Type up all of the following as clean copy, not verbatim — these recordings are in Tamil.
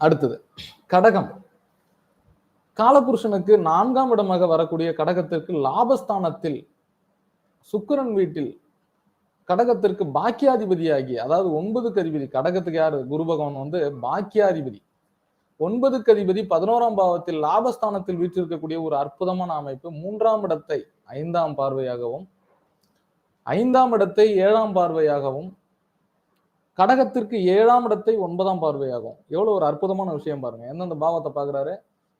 அடுத்தது கடகம். காலபுருஷனுக்கு 4ஆம் இடமாக வரக்கூடிய கடகத்திற்கு லாபஸ்தானத்தில் சுக்கிரன் வீட்டில் கடகத்திற்கு பாக்கியாதிபதியாகி, அதாவது 9க்கு அதிபதி. கடகத்துக்கு யாரு? குரு பகவான் வந்து பாக்கியாதிபதி. 9க்கு அதிபதி 11ஆம் பாவத்தில் லாபஸ்தானத்தில் வீற்றிருக்கக்கூடிய ஒரு அற்புதமான அமைப்பு. 3ஆம் இடத்தை 5ஆம் பார்வையாகவும், 5ஆம் இடத்தை 7ஆம் பார்வையாகவும், கடகத்திற்கு 7ஆம் இடத்தை 9ஆம் பார்வையாகும். எவ்வளவு ஒரு அற்புதமான விஷயம் பாருங்க. எந்தெந்த பாவத்தை பாக்குறாரு?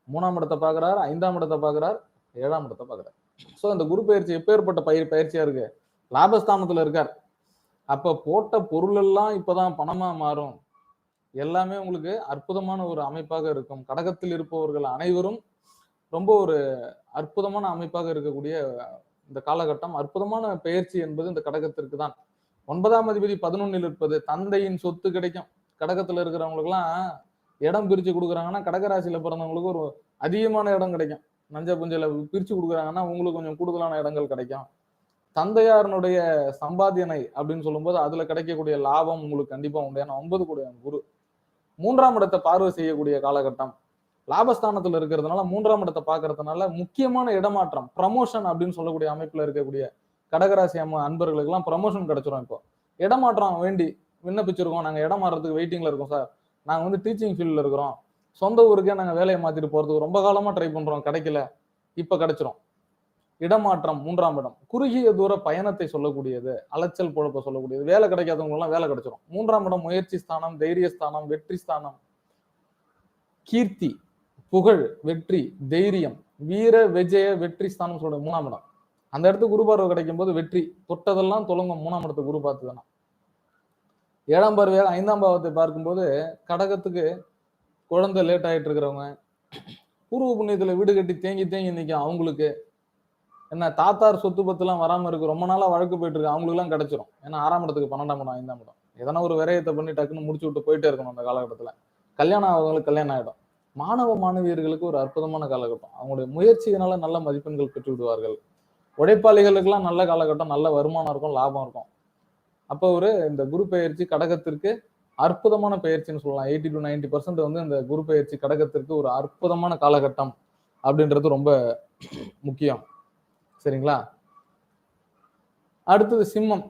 3ஆம் இடத்தை பாக்குறாரு, 5ஆம் இடத்தை பாக்குறாரு, 7ஆம் இடத்தை பாக்குறாரு. சோ இந்த குரு பயிற்சி எப்பேற்பட்ட பயிற்சியா இருக்கு? லாபஸ்தானத்துல இருக்கார். அப்ப போட்ட பொருள் எல்லாம் இப்பதான் பணமா மாறும். எல்லாமே உங்களுக்கு அற்புதமான ஒரு அமைப்பாக இருக்கும். கடகத்தில் இருப்பவர்கள் அனைவரும் ரொம்ப ஒரு அற்புதமான அமைப்பாக இருக்கக்கூடிய இந்த காலகட்டம். அற்புதமான பயிற்சி என்பது இந்த கடகத்திற்கு தான். 9ஆம் அதிபதி 11ல் இருப்பது தந்தையின் சொத்து கிடைக்கும். கடகத்துல இருக்கிறவங்களுக்கு எல்லாம் இடம் பிரிச்சு கொடுக்குறாங்கன்னா, கடகராசியில பிறந்தவங்களுக்கு ஒரு அதிகமான இடம் கிடைக்கும். நஞ்ச புஞ்சல பிரிச்சு கொடுக்குறாங்கன்னா உங்களுக்கு கொஞ்சம் கூடுதலான இடங்கள் கிடைக்கும். தந்தையாரனுடைய சம்பாத்தியனை அப்படின்னு சொல்லும்போது அதுல கிடைக்கக்கூடிய லாபம் உங்களுக்கு கண்டிப்பா உண்டு. ஏன்னா 9 கூடிய குரு 3ஆம் இடத்தை பார்வை செய்யக்கூடிய காலகட்டம். லாபஸ்தானத்துல இருக்கிறதுனால 3ஆம் இடத்தை பாக்குறதுனால முக்கியமான இடமாற்றம், ப்ரமோஷன் அப்படின்னு சொல்லக்கூடிய அமைப்புல இருக்கக்கூடிய கடகராசி அன்பர்களுக்கு எல்லாம் ப்ரமோஷன் கிடைச்சிரும். இப்போ இடமாற்றம் வேண்டி விண்ணப்பிச்சிருக்கோம், நாங்க இடம் மாறதுக்கு வெயிட்டிங்ல இருக்கோம் சார், நாங்க வந்து டீச்சிங் ஃபீல்ட்ல இருக்கிறோம், சொந்த ஊருக்கே நாங்க வேலையை மாத்திட்டு போறதுக்கு ரொம்ப காலமா ட்ரை பண்றோம், கிடைக்கல, இப்ப கிடைச்சிரும். இடமாற்றம் 3ஆம் இடம் குறுகிய தூர பயணத்தை சொல்லக்கூடியது, அலைச்சல் பொழப்ப சொல்லக்கூடியது. வேலை கிடைக்காதவங்க எல்லாம் வேலை கிடைச்சிரும். 3ஆம் இடம் முயற்சி ஸ்தானம், தைரிய ஸ்தானம், வெற்றி ஸ்தானம், கீர்த்தி, புகழ், வெற்றி, தைரியம், வீர விஜய வெற்றி ஸ்தானம் சொல்ற 3ஆம் இடம். அந்த இடத்துக்கு குரு பார்வை கிடைக்கும் போது வெற்றி தொட்டதெல்லாம் தொடங்கும். 3ஆம் இடத்துக்கு குரு பார்த்துதானா. 7ஆம் பார்வையாக 5ஆம் பாவத்தை பார்க்கும்போது கடகத்துக்கு குழந்தை லேட் ஆயிட்டு இருக்கிறவங்க, பூர்வ புண்ணியத்துல வீடு கட்டி தேங்கி நிற்கும் அவங்களுக்கு, என்ன தாத்தார் சொத்து பத்து எல்லாம் வராம இருக்கு, ரொம்ப நாளா வழக்கு போயிட்டு இருக்கு, அவங்களுக்கு எல்லாம் கிடைச்சிரும். ஏன்னா 6ஆம் இடத்துக்கு 12ஆம் இடம் 5ஆம் இடம். எதனா ஒரு விரயத்தை பண்ணி டக்குன்னு முடிச்சு விட்டு போயிட்டே இருக்கணும். அந்த காலகட்டத்துல கல்யாணம் ஆகுறவங்களுக்கு கல்யாணம் ஆயிடும். மாணவ மாணவியர்களுக்கு ஒரு அற்புதமான காலகட்டம். அவங்களுடைய முயற்சியினால நல்ல மதிப்பெண்கள் பெற்று விடுவார்கள். உழைப்பாளிகளுக்கு எல்லாம் நல்ல காலகட்டம், நல்ல வருமானம் இருக்கும், லாபம் இருக்கும். அப்போ ஒரு இந்த குரு பயிற்சி கடகத்திற்கு அற்புதமான பயிற்சின்னு சொல்லலாம். 80 to 90% வந்து இந்த குரு பயிற்சி கடகத்திற்கு ஒரு அற்புதமான காலகட்டம் அப்படின்றது ரொம்ப முக்கியம். சரிங்களா? அடுத்தது சிம்மம்.